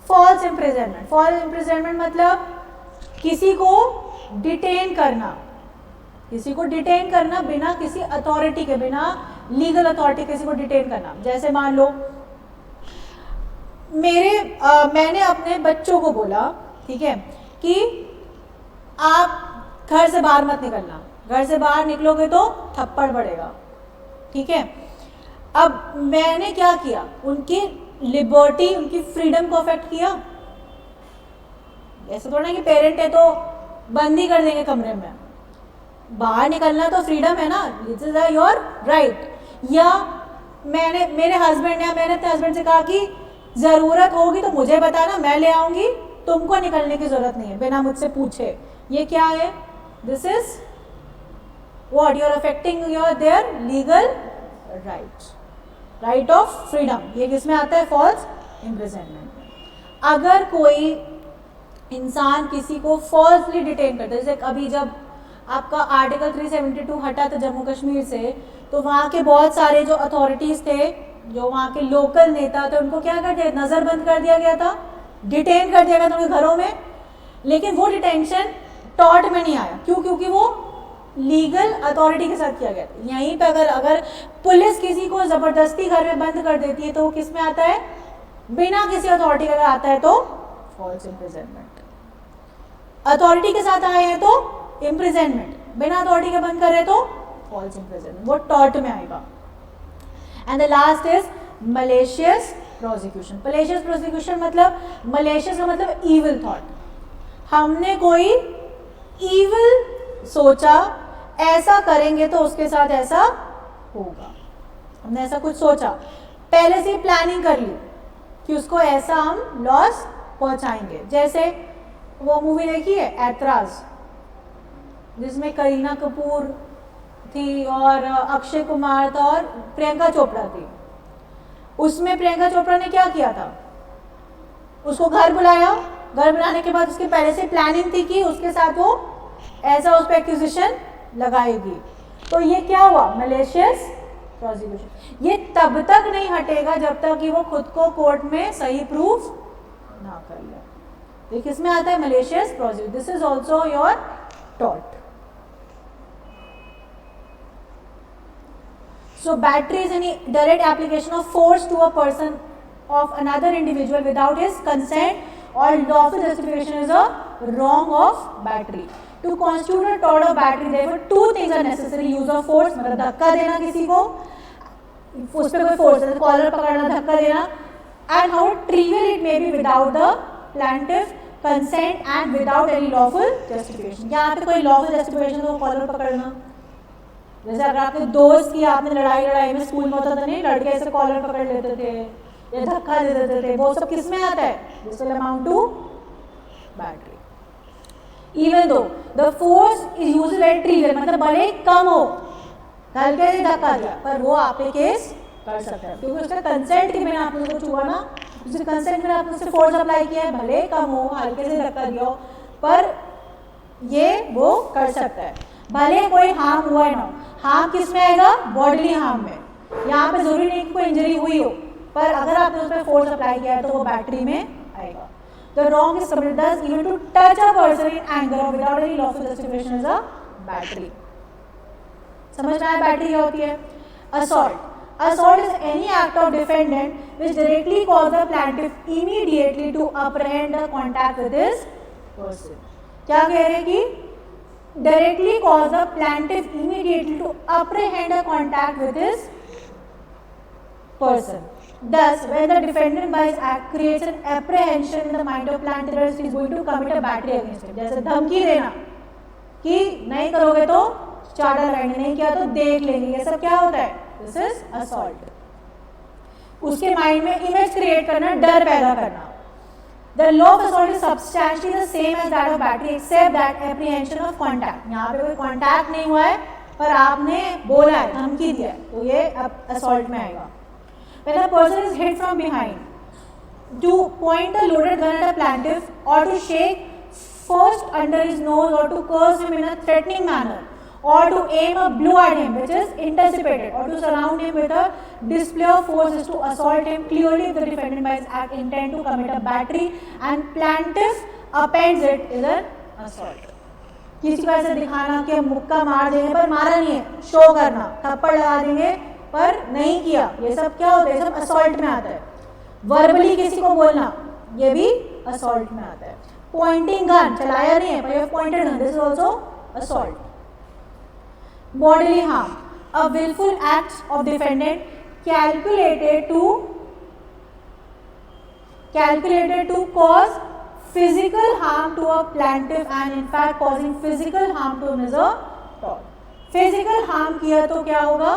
फॉल्स इम्प्रिजनमेंट, फॉल्स इम्प्रिजनमेंट मतलब किसी को डिटेन करना, किसी को डिटेन करना बिना किसी अथॉरिटी के, बिना लीगल अथॉरिटी किसी को डिटेन करना। जैसे मान लो मैंने अपने बच्चों को बोला, ठीक है, कि आप घर से बाहर मत निकलना, घर से बाहर निकलोगे तो थप्पड़ पड़ेगा, ठीक है। अब मैंने क्या किया, उनकी लिबर्टी, उनकी फ्रीडम को अफेक्ट किया। ऐसा थोड़ा ना कि पेरेंट है तो बंद ही कर देंगे कमरे में, बाहर निकलना तो फ्रीडम है ना, दिस इज योर राइट। या मेरे हस्बैंड या मैंने अपने हस्बैंड से कहा कि ज़रूरत होगी तो मुझे बताना, मैं ले आऊँगी, तुमको निकलने की ज़रूरत नहीं है बिना मुझसे पूछे। ये क्या है, this is what you are affecting your their legal right, right of freedom. ये किसमें आता है, फॉल्स इम्प्रिजनमेंट में। अगर कोई इंसान किसी को फॉल्सली डिटेन करता है, जैसे अभी जब आपका आर्टिकल 372 हटा था जम्मू कश्मीर से, तो वहाँ के बहुत सारे जो अथॉरिटीज़ थे, जो वहाँ के लोकल नेता थे, उनको क्या कर दिया, नज़रबंद कर दिया गया था, डिटेन कर दिया गया था उनके घरों में। लेकिन वो डिटेंशन टॉर्ट में नहीं आया, क्यों, क्योंकि वो लीगल अथॉरिटी के साथ किया गया था। यहीं पे अगर पुलिस किसी को ज़बरदस्ती घर में बंद कर देती है तो वो किस में आता है, बिना किसी अथॉरिटी का अगर आता है तो फॉल्स इम्प्रिजनमेंट। अथॉरिटी के साथ आए हैं तो इम्प्रिजनमेंट, बिना अथॉरिटी के बंद कर रहे तो फॉल्स इम्प्रिजनमेंट, वो टॉर्ट में आएगा। And the last is malicious prosecution. Malicious prosecution मतलब, मलेशियस का मतलब इविल थॉट, हमने कोई इविल सोचा, ऐसा करेंगे तो उसके साथ ऐसा होगा, हमने ऐसा कुछ सोचा, पहले से प्लानिंग कर ली कि उसको ऐसा हम लॉस पहुंचाएंगे। जैसे वो मूवी देखी है ऐतराज, जिसमें करीना कपूर थी और अक्षय कुमार था और प्रियंका चोपड़ा थी। उसमें प्रियंका चोपड़ा ने क्या किया था, उसको घर बुलाया, घर बुलाने के बाद उसके पहले से प्लानिंग थी कि उसके साथ वो ऐसा उस पर एक्यूजिशन लगाएगी। तो ये क्या हुआ, मलेशियस प्रोसिक्यूशन। ये तब तक नहीं हटेगा जब तक कि वो खुद को कोर्ट में सही प्रूफ ना कर ले। ये किसमें आता है, malicious prosecution. This is also your tort. So battery is any direct application of force to a person of another individual without his consent or lawful justification is a wrong of battery. To constitute a tort of battery, therefore two things are necessary: use of force, मतलब धक्का देना किसी को, उस पर कोई force, जैसे collar पकड़ना, धक्का देना, and how trivial it may be without the plaintiff consent and without any lawful justification. यहाँ पे कोई लॉफुल जस्टिफिकेशन हो कॉलर पकड़ना, जैसे अगर आपने दोस्त की, आपने लड़ाई में स्कूल में होता था नहीं, लड़के ऐसे कॉलर पकड़ लेते थे या धक्का दे देते थे, वो सब किस में आता है? This will amount to battery. Even though the force is used very trivial, मतलब भले कम हो, हल्के से धक्का दिया, पर वो आपने केस कर सकता है क्योंकि उसका कंसेंट के बिना आपने उसको छुआ ना, उसके कंसेंट में आपने उससे फोर्स अप्लाई किया है, भले कम हो, हल्के से धक्का दिया हो, पर ये वो कर सकता है, भले कोई हार्म हुआ है ना। हार्म किस में आएगा? बॉडीली हार्म में। यहाँ पे जरूरी नहीं कि कोई इंजरी हुई हो, पर अगर आपने उस पर फोर्स अप्लाई किया है तो वो बैटरी में आएगा। The wrong is committed thus even to touch a person in anger or without any lawful justification is a battery. समझ में आया बैटरी क्या होती है? Assault. Assault is any act of defendant which directly cause the plaintiff immediately to apprehend the contact with his person. क्या कह रहे हैं कि directly cause the plaintiff immediately to apprehend a contact with his person. Thus, when the defendant by his act creates an apprehension in the mind of plaintiff that he is going to commit a battery against him, जैसे धमकी देना कि नहीं करोगे तो चाटा लगाएंगे, नहीं किया तो देख लेंगे, ये सब क्या होता है? This is assault. उसके माइंड में इमेज क्रिएट करना, डर पैदा करना। The law of assault is substantially the same as that of battery except that apprehension of contact. यहाँ पे कोई contact नहीं हुआ है पर आपने बोला है, धमकी दिया है, तो ये अब assault में आएगा। When a person is hit from behind, to point a loaded gun at a plaintiff or to shake first under his nose or to curse him in a threatening manner or to aim a blow at him which is anticipated or to surround him with a display of force is to assault him clearly if the defendant by his act intend to commit a battery and plaintiff appends it is an assault. किसी को ऐसे दिखाना कि हम मुक्का मार देंगे पर मारा नहीं है, शो करना, थप्पड़ लगा देंगे पर नहीं किया, ये सब क्या होता है? ये सब असॉल्ट में आता है। वर्बली किसी को बोलना, ये भी असॉल्ट में आता है। पॉइंटिंग गन, चलाया नहीं है पर you pointed gun, this is also assault. Bodily harm, a wilful act of defendant calculated to cause physical harm to a plaintiff and in fact causing physical harm to him is a tort. Physical harm किया तो क्या होगा?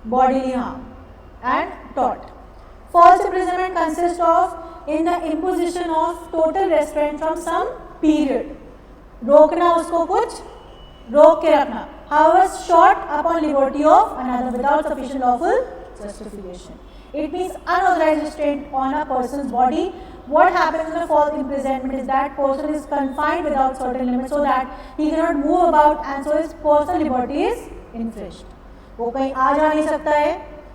Bodily harm and tort. False imprisonment consists of in the imposition of total restraint from some period. रोकना, उसको कुछ रोक के रखना. However, short upon liberty of another without sufficient lawful justification. It means unauthorized restraint on a person's body. What happens in a false imprisonment is that person is confined without certain limits so that he cannot move about and so his personal liberty is infringed. वो कहीं आ जा नहीं सकता है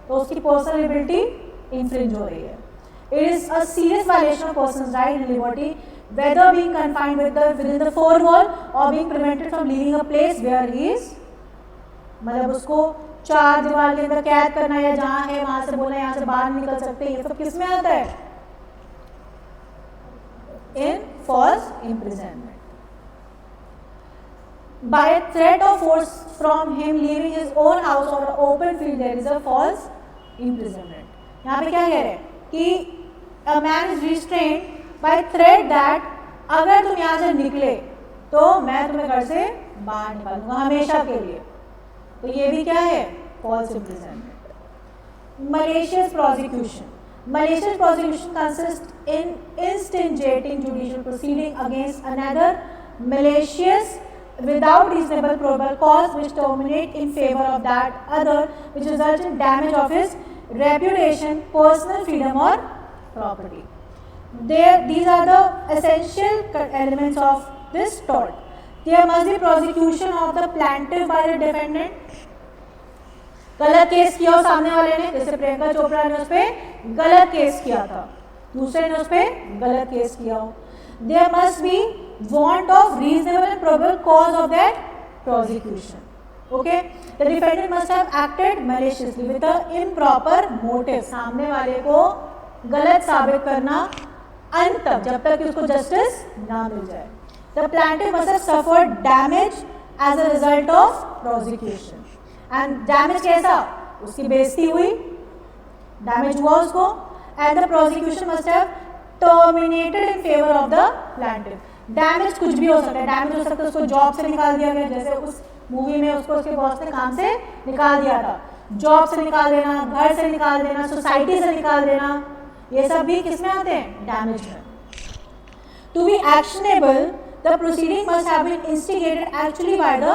तो उसकी personal liberty infringe हो रही है. It is a serious violation of person's right and liberty, whether being confined within the four wall or being prevented from leaving a place where he is. मतलब उसको चार दीवार के अंदर कैद करना या जहाँ है वहां से बोलना यहाँ से बाहर निकल सकते हैं, ये सब किस में आता है? In false imprisonment. By a threat of force from him leaving his own house or an open field, there is a false imprisonment. यहाँ पे क्या कह रहे हैं कि a man is restrained by threat that अगर तुम यहाँ से निकले तो मैं तुम्हें घर से बाहर निकाल दूंगा हमेशा के लिए. तो ये भी क्या है? false imprisonment. Malicious prosecution. Malicious prosecution consists in instigating judicial proceeding against another malicious without reasonable probable cause which terminate in favor of that other, which results in damage of his reputation, personal freedom or property. These are the essential elements of this tort. There must be prosecution of the plaintiff by the defendant. गलत case किया हो सामने वाले ने, जैसे प्रियंका चोपड़ा ने उस पर गलत केस किया था, दूसरे ने उस पर गलत केस किया हो. There must be want of reasonable and probable cause of that prosecution. Okay, the defendant must have acted maliciously with an improper motive. सामने वाले को गलत साबित करना अंत तक, जब तक कि उसको जस्टिस ना मिल जाए. The plaintiff must have suffered damage as a result of prosecution. And damage कैसा, उसकी बेइज्जती हुई, डैमेज हुआ उसको, and the prosecution must have terminated in favour of the plaintiff. Damage कुछ भी हो सकता है, डैमेज हो सकता है उसको जॉब से निकाल दिया गया, जैसे उस मूवी में उसको उसके बॉस ने काम से निकाल दिया था, जॉब से निकाल देना, घर से निकाल देना, सोसाइटी से निकाल देना, ये सब भी किस में आते हैं, डैमेज में। To be actionable the proceeding must have been instigated actually by the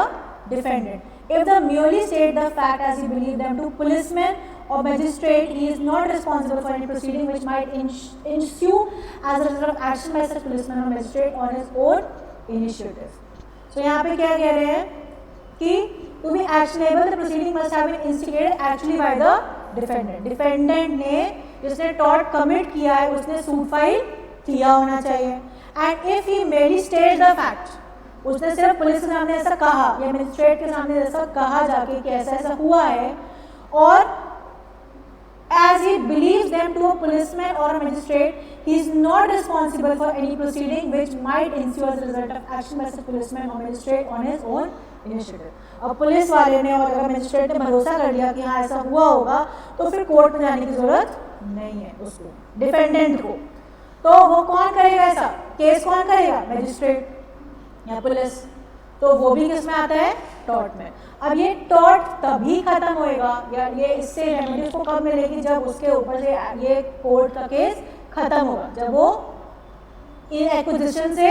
defendant. If the merely state the fact as he believed them to policemen or magistrate, he is not responsible for any proceeding which might ensue as a result of action by such policeman or magistrate on his own initiative. So यहाँ पे क्या कह रहे हैं कि to be actionable the proceeding must have been instigated actually by the defendant. Defendant ने जिसने tort commit किया है उसने suit file किया होना चाहिए। And if he merely states the fact, उसने सिर्फ पुलिस के सामने ऐसा कहा या मजिस्ट्रेट के सामने ऐसा कहा जाके कि ऐसा ऐसा हुआ है, और as he believes them to a policeman or a magistrate, he is not responsible for any proceeding which might ensue as a result of action by such policeman or magistrate on his own initiative. अब police वाले ने और अगर magistrate ने भरोसा कर लिया कि हाँ ऐसा हुआ होगा, तो फिर कोर्ट में जाने की जरूरत नहीं है उसको, डिफेंडेंट को। तो वो कौन करेगा ऐसा, केस कौन करेगा, मजिस्ट्रेट या पुलिस। तो वो भी किस में आता है, टॉर्ट में। अब ये टॉर्ट तभी खत्म होएगा या ये इससे रेमेडी उसको कब मिलेगी, जब उसके ऊपर से ये कोर्ट का केस खत्म होगा, जब वो इन एक्विजिशन से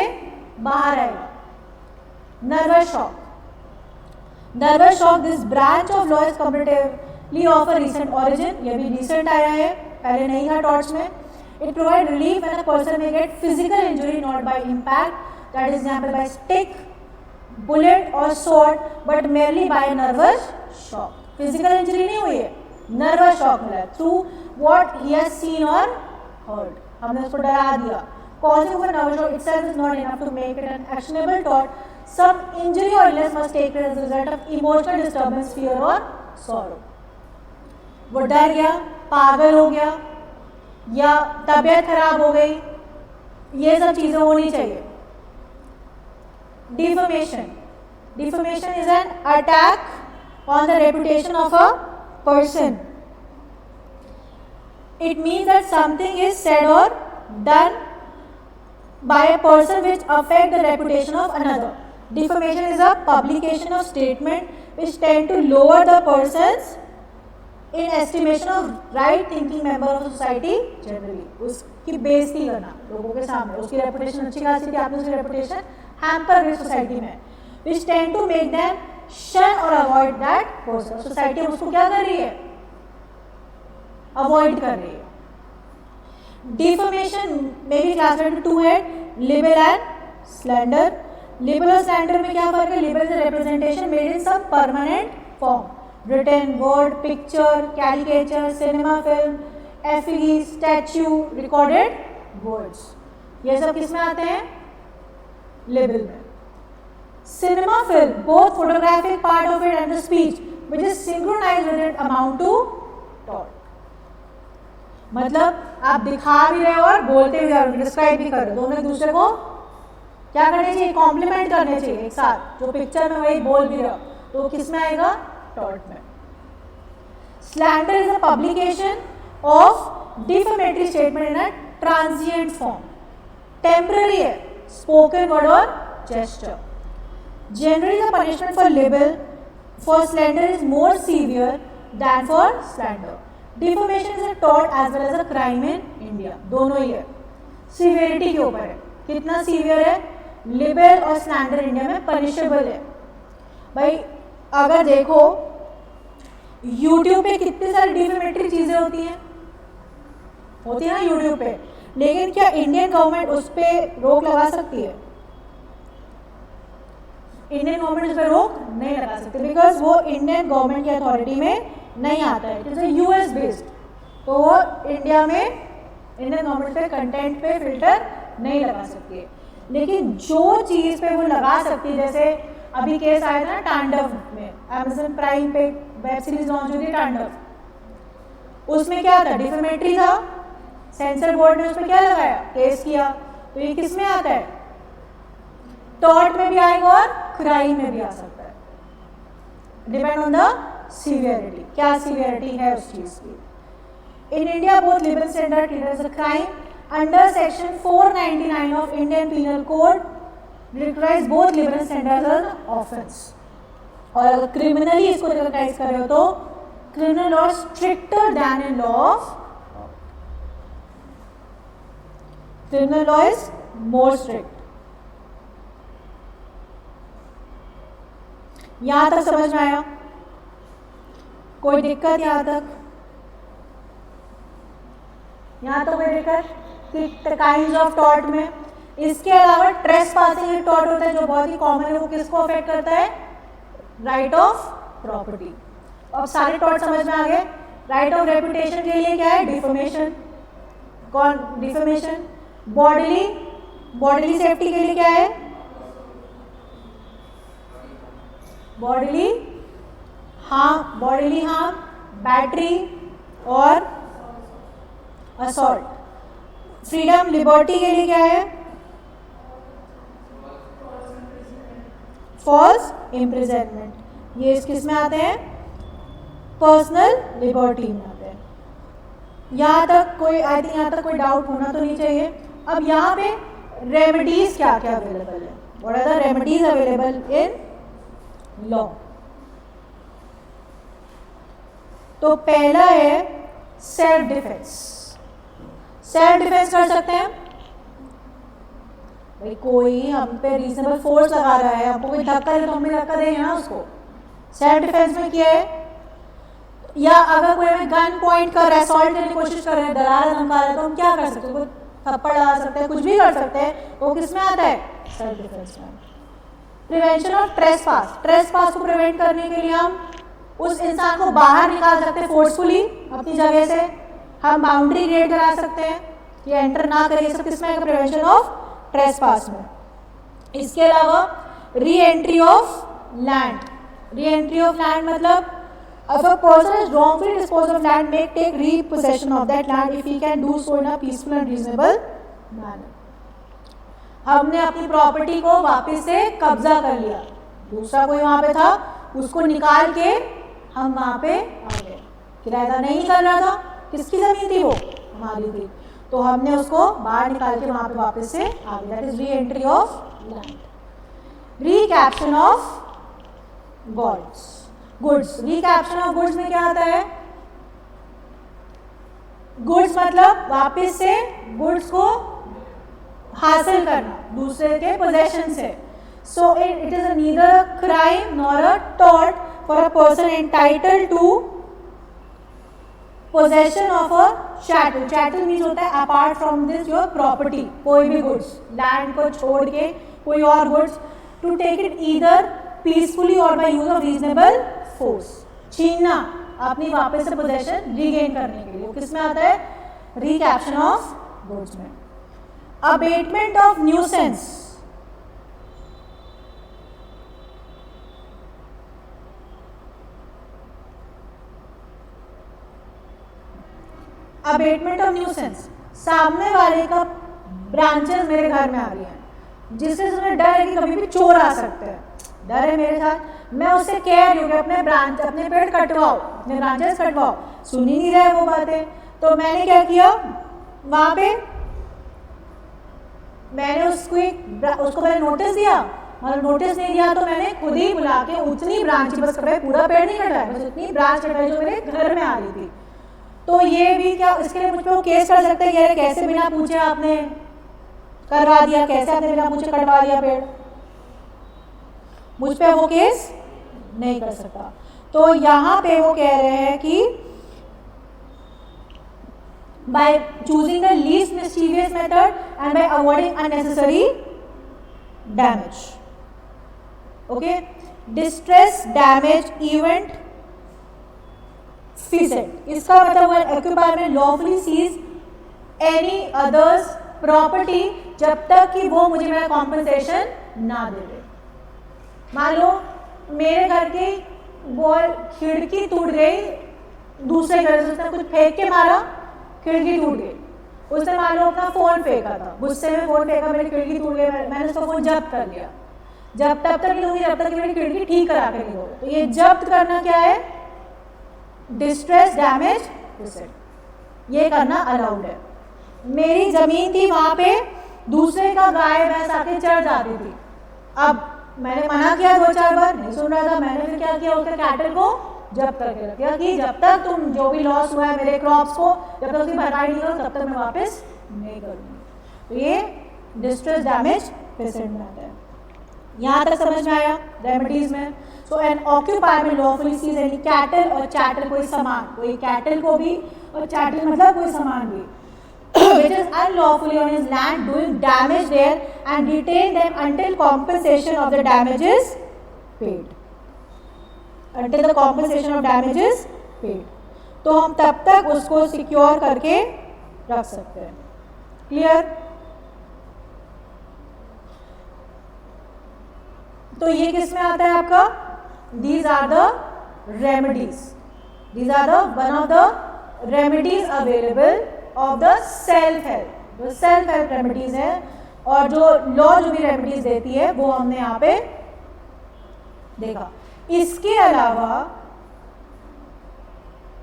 बाहर आएगा। Nervous shock, nervous shock this branch of law is comparatively of a recent origin, ये भी रीसेंट आया है, पहले नहीं था टॉर्ट्स में। It provides relief when a person may get physical injury not by impact, that is example by stick, bullet or sword, but merely by nervous shock. Physical injury नहीं हुई है, nervous shock मिला through what he has seen or heard. हमने उसको डरा दिया। Causing of a nervous shock itself is not enough to make it an actionable tort. Some injury or illness must take place as a result of emotional disturbance, fear or sorrow. वो डर गया, पागल हो गया या तबीयत खराब हो गई, ये सब चीजें होनी चाहिए। Defamation, defamation is an attack on the reputation of a person. It means that something is said or done by a person which affect the reputation of another. Defamation is a publication of statement which tend to lower the person's in estimation of right thinking member of society generally, उसकी बेइज्जती करना लोगों के सामने, उसकी reputation अच्छी खासी थी, आपने उसकी रेपुटेशन हैम्पर हुई सोसाइटी में, which tend to make them shun or avoid that person. Society उसको क्या कर रही है, अवॉइड कर रही है। डिफेमेशन में भी classified into two head, libel and slander. Libel और स्लैंडर में क्या फर्क है, libel is representation made in some permanent form, written word, picture, caricature, cinema film, effigy, statue, recorded words, ये सब किस में आते हैं, लेबल में। Cinema film, both photographic part of it and the speech, which is synchronized with it, amount to tort. मतलब आप दिखा भी रहे हो और बोलते भी रहे हो, डिस्क्राइब भी कर रहे हो, दोनों एक दूसरे को क्या करने चाहिए, कॉम्प्लीमेंट करने चाहिए एक साथ, जो पिक्चर में वही बोल भी रहे हो, तो किस में आएगा, टॉर्ट में। Slander is a publication of defamatory statement in a transient form. Temporary है, spoken word और gesture. Generally, the punishment for libel for slander is more severe than for slander. Defamation is a tort as well as a crime in India. दोनों ही है, severity के ऊपर है, कितना severe है। libel और slander इंडिया में punishable है। भाई अगर देखो YouTube पे कितनी सारी डिफेमेटरी चीजें होती हैं ना YouTube पे, लेकिन क्या इंडियन गवर्नमेंट उस पर रोक लगा सकती है, इंडियन गवर्नमेंट उस पर रोक नहीं लगा सकती, बिकॉज वो इंडियन गवर्नमेंट की अथॉरिटी में नहीं आता है, इट इज यूएस बेस्ड, तो वो इंडिया में इंडियन गवर्नमेंट पे कंटेंट पे फिल्टर नहीं लगा सकती है। लेकिन जो चीज़ पे वो लगा सकती है, जैसे अभी केस आया था ना तांडव में, अमेज़न प्राइम पे वेब सीरीज लॉन्च हुई थी तांडव, उसमें क्या था, डिफेमेटरी था, सेंसर बोर्ड ने उसमें क्या लगाया, केस किया, तो ये किस में आता है, टॉर्ट में भी आएगा और क्राइम में भी आ सकता है, डिपेंड ऑन द सीवियरिटी, क्या सीवियरिटी है उस चीज़ की। In India both liberal standard treated a crime under section 499 of Indian penal code recognise both liberal standard as offence. और अगर क्रिमिनली इसको रिकग्नाइज कर रहे हो तो criminal law stricter than in law of criminal law is more strict। यहां तक समझ में आया? कोई दिक्कत यहां तक? यहां तक कोई दिक्कत? काइंड्स ऑफ टॉर्ट में इसके अलावा ट्रेसपासिंग एक टॉर्ट होता है जो बहुत ही कॉमन है, वो किसको अफेक्ट करता है? Right of property. अब सारे टॉर्ट समझ में आ गए। राइट ऑफ रेपुटेशन के लिए क्या है? डिफेमेशन। कौन? डिफेमेशन। बॉडीली सेफ्टी के लिए क्या है? बॉडीली हार्म, बैटरी और असॉल्ट। फ्रीडम लिबर्टी के लिए क्या है? False imprisonment. ये किस में आते हैं? पर्सनल लिबर्टी में आते हैं। यहाँ तक कोई, आई थिंक यहाँ तक कोई डाउट होना तो नहीं चाहिए। अब यहाँ पे रेमेडीज क्या क्या अवेलेबल है? What are the remedies available in law? तो पहला है सेल्फ डिफेंस। सेल्फ डिफेंस कर सकते हैं भाई, कोई हम पे रीजनेबल फोर्स लगा रहा है, हमको कोई धक्का दे तो हम भी धक्का देंगे ना उसको। सेल्फ डिफेंस में क्या है? या अगर कोई हमें गन पॉइंट कर रहा है, असॉल्ट करने की कोशिश कर रहे हैं, डरा रहा धमका रहा है, तो हम क्या कर सकते हैं? थप्पड़ लगा सकते हैं, कुछ भी कर सकते हैं। वो किस में आता है? सेल्फ डिफेंस में। Prevention of trespass. ट्रेसपास को प्रिवेंट करने के लिए हम उस इंसान को बाहर निकाल सकते हैं फोर्सफुली अपनी जगह से। हम बाउंड्री क्रिएट करा सकते हैं कि एंटर ना करे। ये सब किसमें है? प्रिवेंशन ऑफ ट्रेसपास में। इसके अलावा री एंट्री ऑफ लैंड। री एंट्री ऑफ लैंड मतलब if a person is wrongfully disposed of land, may take repossession of that land if he can do so in a peaceful and reasonable manner। हमने अपनी property को वापस से कब्जा कर लिया, दूसरा कोई वहां पे था, उसको निकाल के हम वहां पे आ गए। किराएदार नहीं कर रहा था, किसकी जमीन थी? वो हमारी थी, तो हमने उसको बाहर निकाल के वहां पे वापस से आ गए। That is re entry of land. Recaption of goods. Recaption of goods में क्या आता है? गुड्स मतलब वापस से गुड्स को हासिल करना दूसरे के पोजेशन से। So it is neither a crime nor a tort for a person entitled to possession of a chattel. Chattel means होता है apart from this your property, कोई भी गुड्स, लैंड को छोड़ के कोई और goods, to take it either peacefully or by use of reasonable force. छीनना, अपनी वापस से पोजेशन रीगेन करने के लिए, वो किस में आता है? रिकैप्शन ऑफ गुड्स में। Abatement of nuisance. Abatement of nuisance, सामने वाले का ब्रांचेस मेरे घर में आ रही हैं, जिससे उसमें डर है कि कभी भी चोर आ सकते हैं, डर है मेरे साथ, मैं उससे कह रही हूँ कि अपने पेड़ कटवाओ, अपने ब्रांचेस कटवाओ, सुन ही नहीं रहे वो बातें। तो मैंने क्या किया, वहां पे मैंने उसको पहले नोटिस दिया, मतलब नोटिस नहीं दिया तो मैंने खुद ही बुला के उतनी ब्रांच, बस पूरा पेड़ नहीं कटाया, बस उतनी ब्रांच कटाई जो मेरे घर में आ रही थी। तो ये भी क्या, इसके लिए मुझ पर वो केस कर सकते हैं, कैसे बिना पूछे आपने करवा दिया, कैसे आपने बिना पूछे कटवा दिया पेड़, मुझ पे वो केस नहीं कर सकता। तो यहाँ पे वो कह रहे हैं कि by choosing the least mischievous method and by avoiding unnecessary damage. Okay, distress damage event feasant, इसका मतलब है occupier में lawfully seize any others property जब तक कि वो मुझे मेरा compensation ना दे दे। मान लो मेरे घर की बॉल खिड़की टूट गई, दूसरे घर से उसने कुछ फेंक के मारा, खिड़की टूट गई, उसने मान लो अपना फोन फेंका था, गुस्से में फोन फेंका, मेरी खिड़की टूट गई, मैंने उसका फोन जब्त कर लिया। जब तक नहीं होगी जब तक मेरी खिड़की ठीक करा के नहीं होगी। तो ये जब्त करना क्या है, डिस्ट्रेस डैमेज प्रोसीड, ये करना अलाउड है। मेरी ज़मीन थी, वहाँ पे दूसरे का गाय भैंस आके चढ़ जाती थी। अब मैंने मना किया 2-4 बार, नहीं सुन रहा था। मैंने फिर क्या किया, उसके कैटल को जब्त करके रख दिया कि जब तक तुम जो भी लॉस हुआ है मेरे क्रॉप्स को, जब तक उसकी भरपाई नहीं करो तब तक मैं वापस नहीं करूँगी। तो ये डिस्ट्रेस डैमेज पेशेंट में आता है। यहाँ तक समझ में आया रेमेडीज में। सो एन ऑक्यूपायर में लॉफुली सीज एनी कैटल और चैटल, कोई सामान, कोई कैटल को भी और चैटल मतलब कोई सामान भी, which is unlawfully on his land doing damage there and detain them until compensation of the damage is paid. Until the compensation of damage is paid. तो हम तब तक उसको सिक्योर करके रख सकते हैं। क्लियर? तो ये किस में आता है आपका? These are the remedies. These are the one of the remedies available of the self help. जो सेल्फ हेल्प रेमेडीज है और जो लॉ जो भी रेमेडीज देती है वो हमने यहाँ पे देखा। इसके अलावा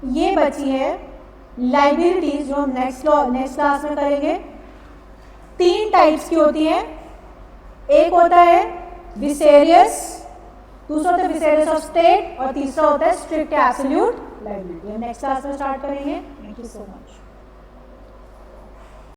ये बची है लाइबिलिटीज, जो हम नेक्स्ट क्लास में करेंगे। 3 टाइप्स की होती हैं। एक होता है विसेरियस, दूसरा होता है विसेरियस ऑफ स्टेट और तीसरा होता है strict absolute liability. Next class में स्टार्ट करेंगे। Thank you so much.